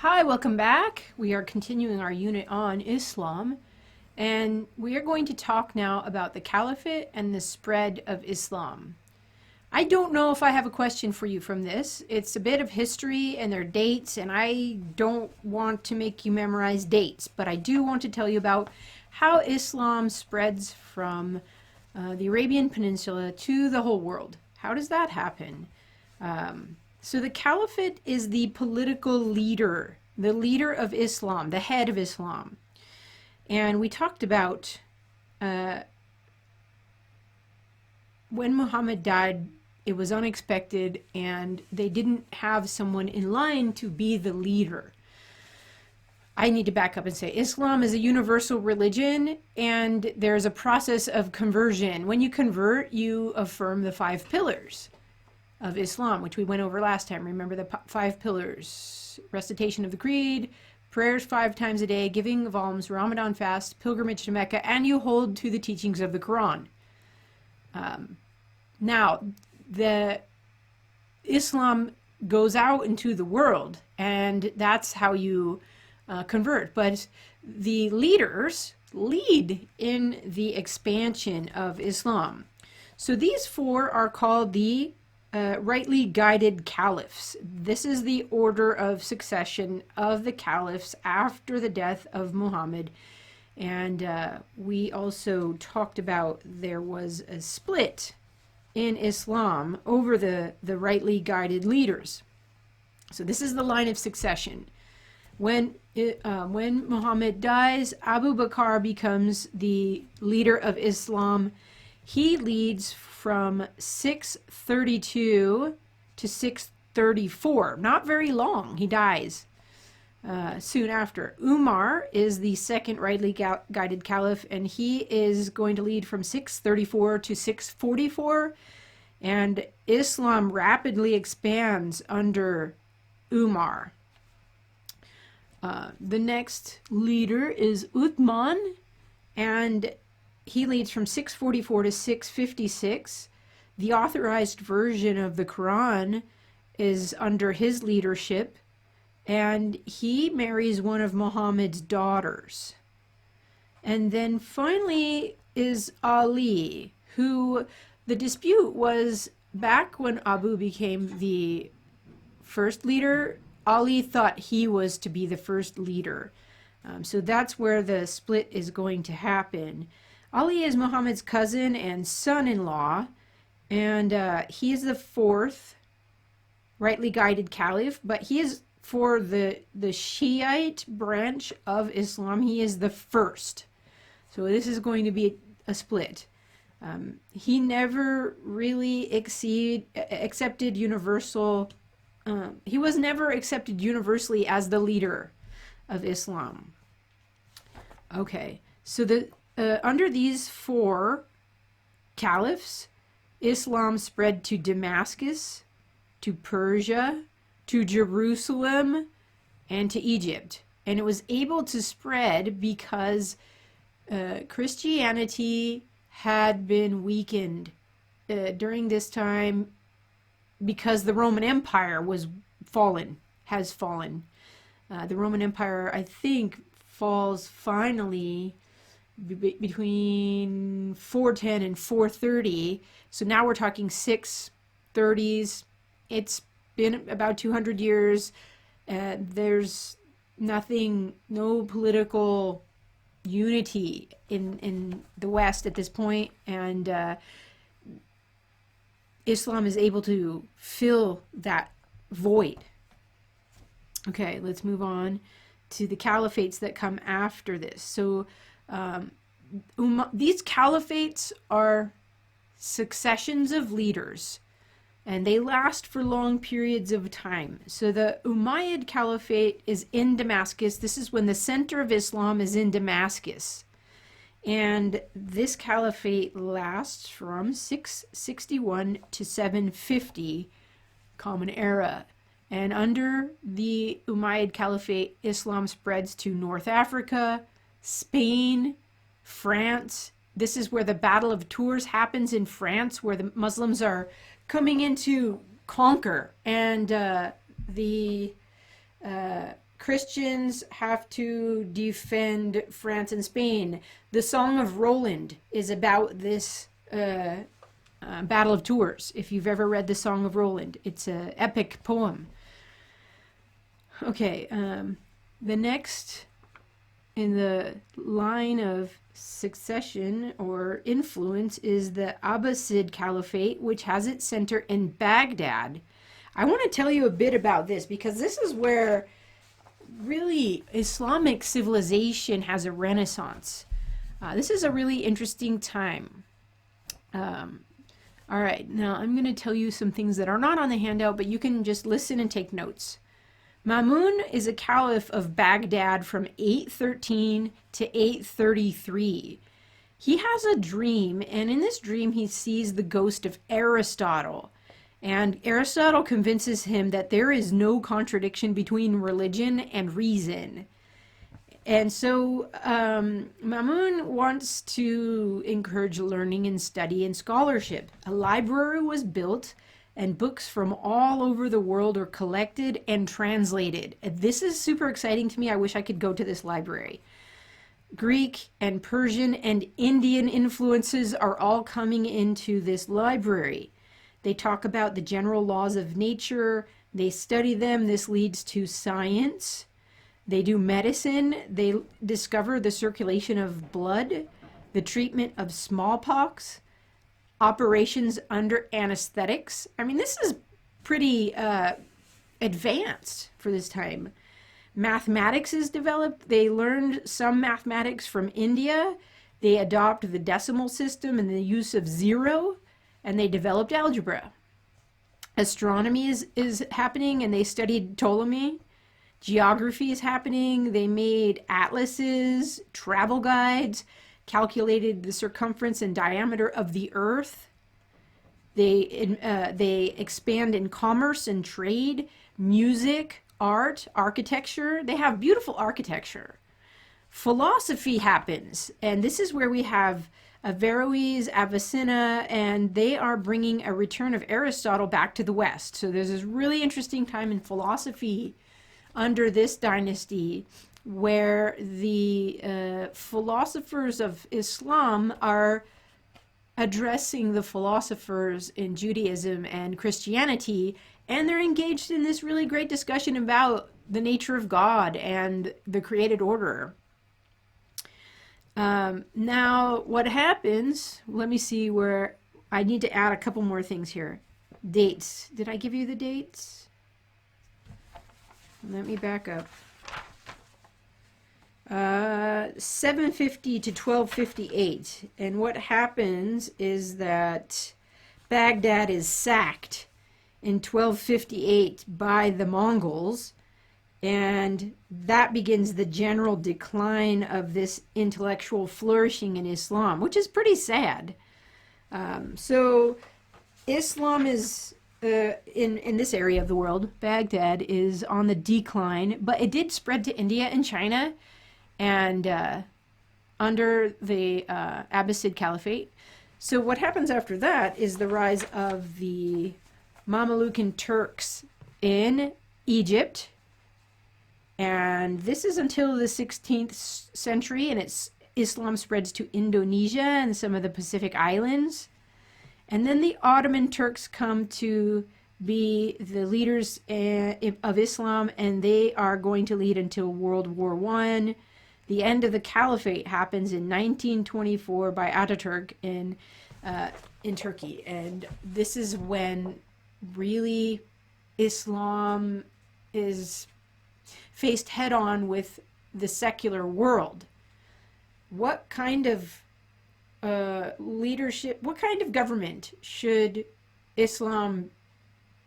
Hi, welcome back. We are continuing our unit on Islam, and we are going to talk now about the caliphate and the spread of Islam. I don't know if I have a question for you from this. It's a bit of history and their dates, and I don't want to make you memorize dates, but I do want to tell you about how Islam spreads from the Arabian Peninsula to the whole world. How does that happen? So the caliphate is the political leader, the leader of Islam, the head of Islam. And we talked about when Muhammad died, it was unexpected, and they didn't have someone in line to be the leader. I need to back up and say Islam is a universal religion, and there's a process of conversion. When you convert, you affirm the 5 pillars of Islam, which we went over last time. Remember the 5 pillars: recitation of the creed, prayers 5 times a day, giving of alms, Ramadan fast, pilgrimage to Mecca, and you hold to the teachings of the Quran. Now, the Islam goes out into the world, and that's how you convert. But the leaders lead in the expansion of Islam. So these 4 are called the rightly guided caliphs. This is the order of succession of the caliphs after the death of Muhammad. And we also talked about there was a split in Islam over the rightly guided leaders. So this is the line of succession. When Muhammad dies, Abu Bakr becomes the leader of Islam. He leads from 632 to 634. Not very long. He dies soon after. Umar is the second rightly guided caliph, and he is going to lead from 634 to 644. And Islam rapidly expands under Umar. The next leader is Uthman, and he leads from 644 to 656. The authorized version of the Quran is under his leadership, and he marries one of Muhammad's daughters. And then finally is Ali, who the dispute was back when Abu became the first leader. Ali thought he was to be the first leader. So that's where the split is going to happen. Ali is Muhammad's cousin and son-in-law, and he is the 4th rightly guided caliph, but he is, for the Shiite branch of Islam, he is the first. So this is going to be a split. He never really accepted universal. He was never accepted universally as the leader of Islam. Okay, so under these 4 caliphs, Islam spread to Damascus, to Persia, to Jerusalem, and to Egypt. And it was able to spread because Christianity had been weakened during this time, because the Roman Empire has fallen. The Roman Empire, I think, falls finally between 410 and 430. So now we're talking 630s. It's been about 200 years. There's no political unity in the West at this point, and Islam is able to fill that void. Okay, let's move on to the caliphates that come after this. So these caliphates are successions of leaders, and they last for long periods of time. So the Umayyad Caliphate is in Damascus. This is when the center of Islam is in Damascus. And this caliphate lasts from 661 to 750 Common Era. And under the Umayyad Caliphate, Islam spreads to North Africa, Spain, France. This is where the Battle of Tours happens in France, where the Muslims are coming in to conquer. And the Christians have to defend France and Spain. The Song of Roland is about this Battle of Tours. If you've ever read the Song of Roland, it's an epic poem. Okay, the next in the line of succession or influence is the Abbasid Caliphate, which has its center in Baghdad. I want to tell you a bit about this because this is where really Islamic civilization has a renaissance. This is a really interesting time. All right, now I'm going to tell you some things that are not on the handout, but you can just listen and take notes. Mamun is a caliph of Baghdad from 813 to 833. He has a dream, and in this dream he sees the ghost of Aristotle. And Aristotle convinces him that there is no contradiction between religion and reason. And so Mamun wants to encourage learning and study and scholarship. A library was built and books from all over the world are collected and translated. This is super exciting to me. I wish I could go to this library. Greek and Persian and Indian influences are all coming into this library. They talk about the general laws of nature. They study them. This leads to science. They do medicine. They discover the circulation of blood, the treatment of smallpox, operations under anesthetics. I mean, this is pretty advanced for this time. Mathematics is developed. They learned some mathematics from India. They adopt the decimal system and the use of zero, and they developed algebra. Astronomy is happening, and they studied Ptolemy. Geography is happening. They made atlases, travel guides, calculated the circumference and diameter of the earth. They expand in commerce and trade, music, art, architecture. They have beautiful architecture. Philosophy happens, and this is where we have Averroes, Avicenna, and they are bringing a return of Aristotle back to the West. So there's this really interesting time in philosophy under this dynasty where the philosophers of Islam are addressing the philosophers in Judaism and Christianity, and they're engaged in this really great discussion about the nature of God and the created order. Now, what happens, let me see where I need to add a couple more things here. Dates. Did I give you the dates? Let me back up. 750 to 1258. And what happens is that Baghdad is sacked in 1258 by the Mongols, and that begins the general decline of this intellectual flourishing in Islam, which is pretty sad. So Islam is in this area of the world, Baghdad is on the decline, but it did spread to India and China, and under the Abbasid Caliphate. So what happens after that is the rise of the Mamelucan Turks in Egypt, and this is until the 16th century, and Islam spreads to Indonesia and some of the Pacific Islands. And then the Ottoman Turks come to be the leaders of Islam, and they are going to lead until World War I. The end of the caliphate happens in 1924 by Ataturk in Turkey. And this is when really Islam is faced head on with the secular world. What kind of leadership, what kind of government should Islam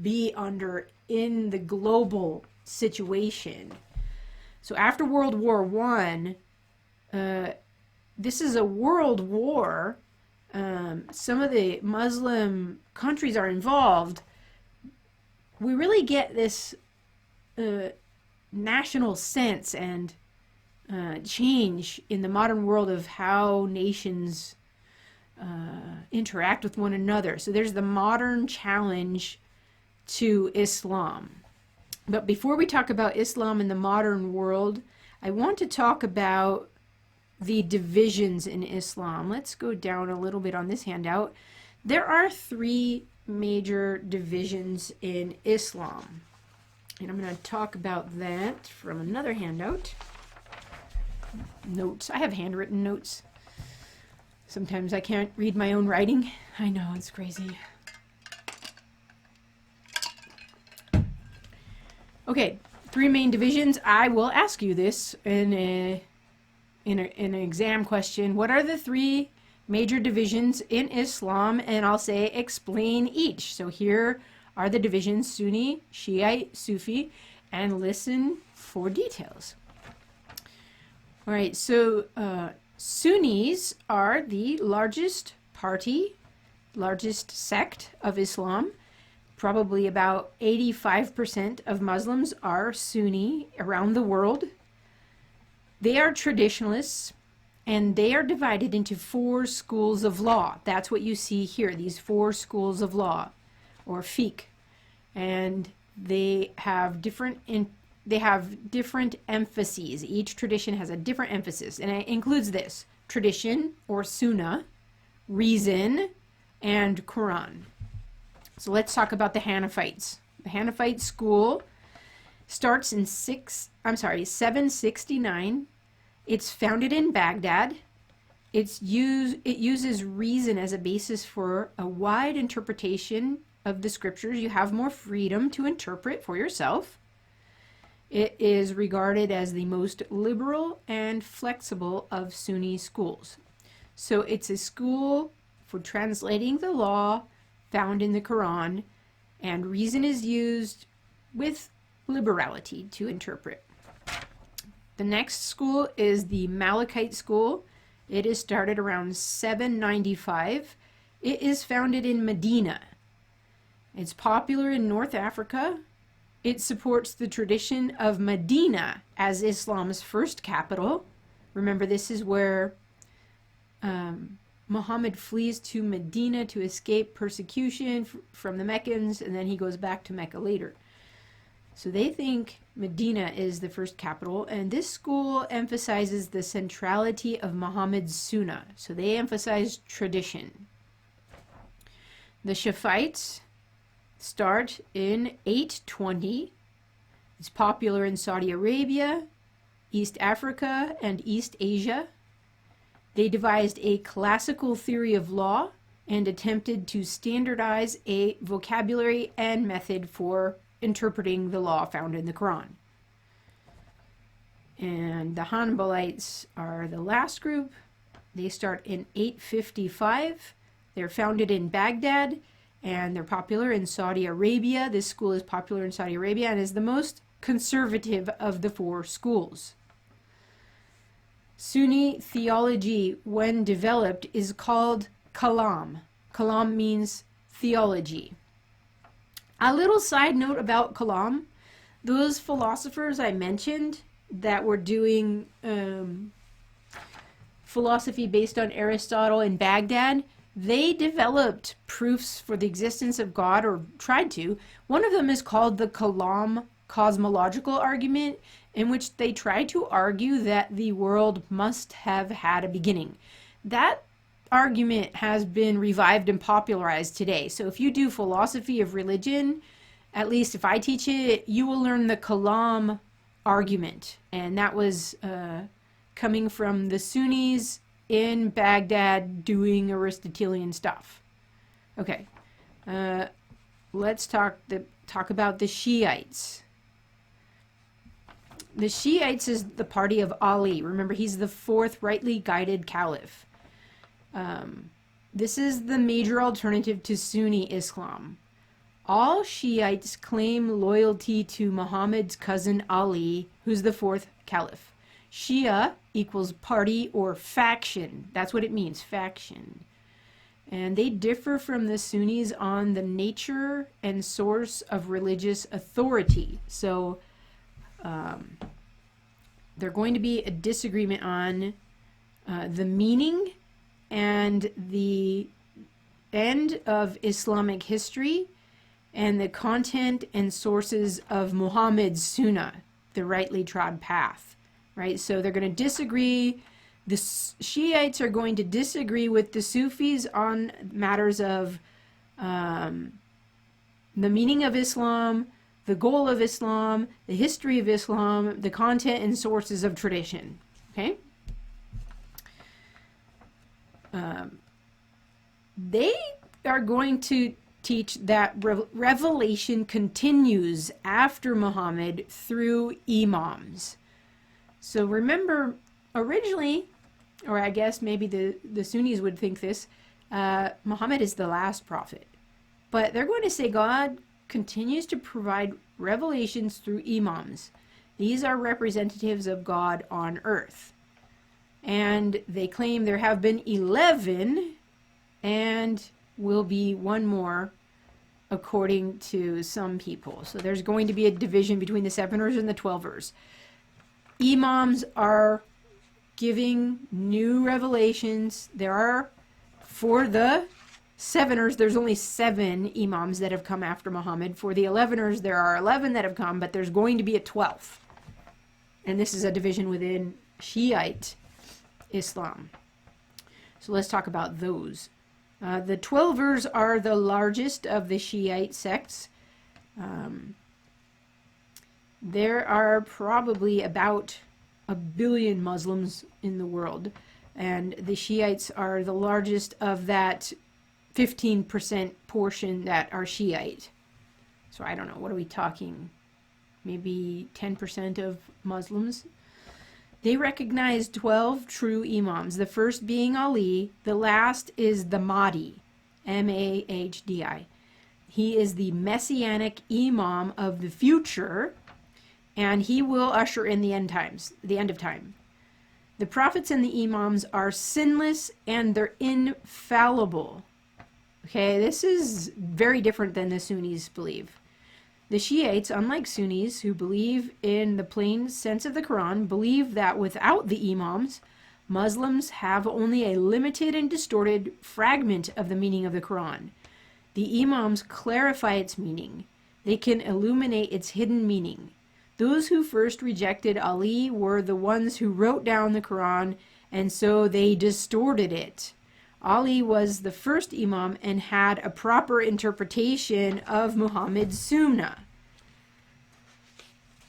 be under in the global situation? So after World War I, this is a world war. Some of the Muslim countries are involved. We really get this national sense and change in the modern world of how nations interact with one another. So there's the modern challenge to Islam. But before we talk about Islam in the modern world, I want to talk about the divisions in Islam. Let's go down a little bit on this handout. There are three major divisions in Islam. And I'm going to talk about that from another handout. Notes. I have handwritten notes. Sometimes I can't read my own writing. I know, it's crazy. Okay, three main divisions. I will ask you this in an exam question. What are the three major divisions in Islam? And I'll say explain each. So here are the divisions: Sunni, Shiite, Sufi, and listen for details. All right, so Sunnis are the largest party, largest sect of Islam. Probably about 85% of Muslims are Sunni around the world. They are traditionalists, and they are divided into 4 schools of law. That's what you see here, these 4 schools of law, or fiqh. And they have different emphases. Each tradition has a different emphasis, and it includes this: tradition, or sunnah, reason, and Quran. So let's talk about the Hanafites. The Hanafite school starts in 769. It's founded in Baghdad. It uses reason as a basis for a wide interpretation of the scriptures. You have more freedom to interpret for yourself. It is regarded as the most liberal and flexible of Sunni schools. So it's a school for translating the law found in the Quran, and reason is used with liberality to interpret. The next school is the Malikite school. It is started around 795. It is founded in Medina. It's popular in North Africa. It supports the tradition of Medina as Islam's first capital. Remember, this is where Muhammad flees to Medina to escape persecution from the Meccans, and then he goes back to Mecca later. So they think Medina is the first capital, and this school emphasizes the centrality of Muhammad's sunnah. So they emphasize tradition. The Shafi'ites start in 820. It's popular in Saudi Arabia, East Africa, and East Asia. They devised a classical theory of law and attempted to standardize a vocabulary and method for interpreting the law found in the Quran. And the Hanbalites are the last group. They start in 855. They're founded in Baghdad, and they're popular in Saudi Arabia. This school is popular in Saudi Arabia and is the most conservative of the 4 schools. Sunni theology, when developed, is called kalam. Kalam means theology. A little side note about kalam: those philosophers I mentioned that were doing philosophy based on Aristotle in Baghdad, they developed proofs for the existence of God, or tried to. One of them is called the Kalam cosmological argument, in which they try to argue that the world must have had a beginning. That argument has been revived and popularized today. So if you do philosophy of religion, at least if I teach it, you will learn the Kalam argument. And that was coming from the Sunnis in Baghdad doing Aristotelian stuff. Okay, let's talk about the Shiites. The Shiites is the party of Ali. Remember, he's the 4th rightly guided caliph. This is the major alternative to Sunni Islam. All Shiites claim loyalty to Muhammad's cousin Ali, who's the 4th caliph. Shia equals party or faction. That's what it means, faction. And they differ from the Sunnis on the nature and source of religious authority. So there's going to be a disagreement on the meaning and the end of Islamic history, and the content and sources of Muhammad's Sunnah, the rightly trod path, right? So they're going to disagree. The Shiites are going to disagree with the Sufis on matters of the meaning of Islam, the goal of Islam, the history of Islam, the content and sources of tradition, okay? They are going to teach that revelation continues after Muhammad through imams. So remember, originally, or I guess maybe the Sunnis would think this, Muhammad is the last prophet. But they're going to say God continues to provide revelations through imams. These are representatives of God on earth. And they claim there have been 11 and will be one more according to some people. So there's going to be a division between the 7ers and the 12ers. Imams are giving new revelations. There are, for the 7ers, there's only 7 imams that have come after Muhammad. For the 11ers, there are 11 that have come, but there's going to be a 12th. And this is a division within Shiite Islam. So let's talk about those. The 12ers are the largest of the Shiite sects. There are probably about 1 billion Muslims in the world, and the Shiites are the largest of that 15% portion that are Shiite. So I don't know, what are we talking? Maybe 10% of Muslims? They recognize 12 true imams, the first being Ali, the last is the Mahdi, M-A-H-D-I. He is the messianic imam of the future, and he will usher in the end times, the end of time. The prophets and the imams are sinless and they're infallible. Okay, this is very different than the Sunnis believe. The Shiites, unlike Sunnis who believe in the plain sense of the Quran, believe that without the imams, Muslims have only a limited and distorted fragment of the meaning of the Quran. The imams clarify its meaning. They can illuminate its hidden meaning. Those who first rejected Ali were the ones who wrote down the Quran, and so they distorted it. Ali was the first imam and had a proper interpretation of Muhammad's Sunnah.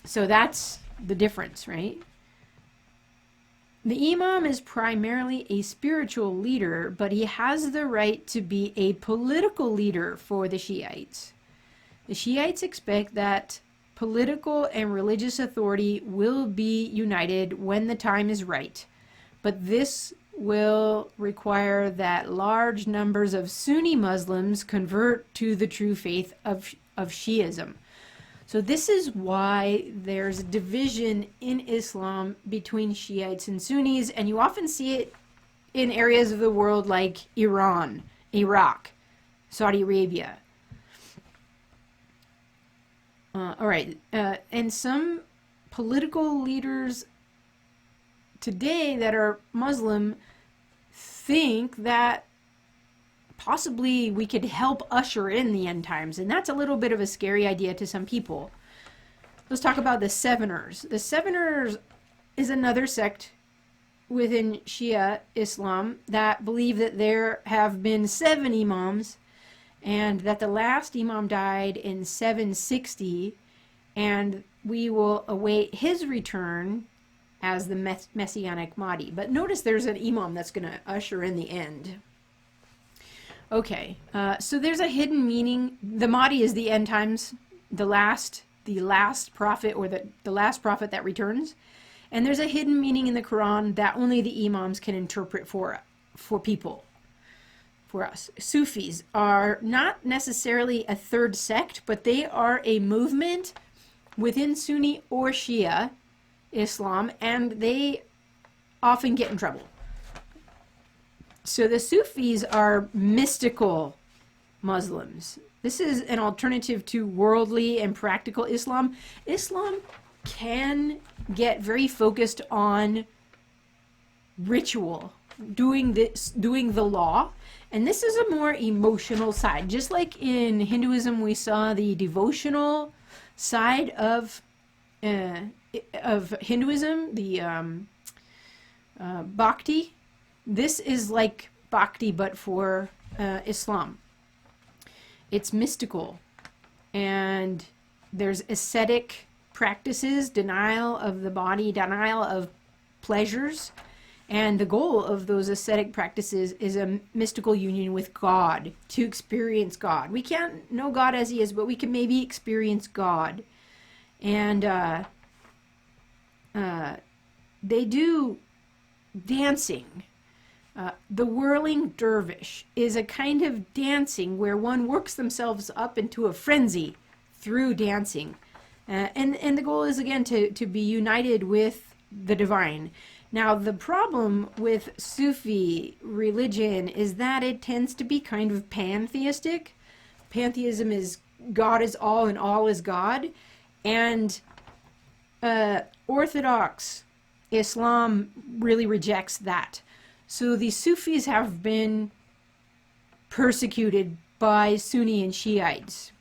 So that's the difference, right? The imam is primarily a spiritual leader, but he has the right to be a political leader for the Shiites. The Shiites expect that political and religious authority will be united when the time is right, but this will require that large numbers of Sunni Muslims convert to the true faith of Shiism. So this is why there's a division in Islam between Shiites and Sunnis, and you often see it in areas of the world like Iran, Iraq, Saudi Arabia. All right, and some political leaders today that are Muslim think that possibly we could help usher in the end times, and that's a little bit of a scary idea to some people. Let's talk about the Seveners. The Seveners is another sect within Shia Islam that believe that there have been 7 imams and that the last imam died in 760, and we will await his return as the Messianic Mahdi. But notice there's an imam that's going to usher in the end. Okay, so there's a hidden meaning. The Mahdi is the end times, the last prophet, or the last prophet that returns. And there's a hidden meaning in the Quran that only the imams can interpret for people, for us. Sufis are not necessarily a third sect, but they are a movement within Sunni or Shia Islam, and they often get in trouble. So the Sufis are mystical Muslims. This is an alternative to worldly and practical Islam. Islam can get very focused on ritual, doing the law. And this is a more emotional side. Just like in Hinduism, we saw the devotional side of Hinduism, the bhakti. This is like bhakti, but for Islam. It's mystical, and there's ascetic practices, denial of the body, denial of pleasures. And the goal of those ascetic practices is a mystical union with God, to experience God. We can't know God as he is, but we can maybe experience God. And they do dancing. The whirling dervish is a kind of dancing where one works themselves up into a frenzy through dancing. And the goal is, again, to be united with the divine. Now, the problem with Sufi religion is that it tends to be kind of pantheistic. Pantheism is God is all and all is God. And Orthodox Islam really rejects that. So the Sufis have been persecuted by Sunni and Shiites.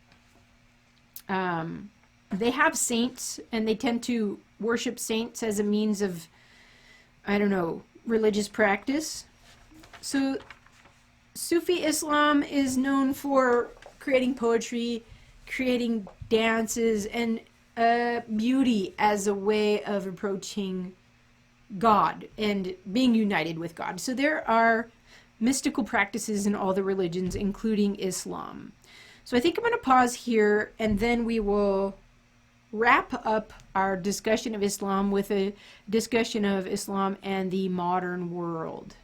They have saints, and they tend to worship saints as a means of, I don't know, religious practice. So Sufi Islam is known for creating poetry, creating dances, and beauty as a way of approaching God and being united with God. So there are mystical practices in all the religions, including Islam. So I think I'm going to pause here, and then we will wrap up our discussion of Islam with a discussion of Islam and the modern world.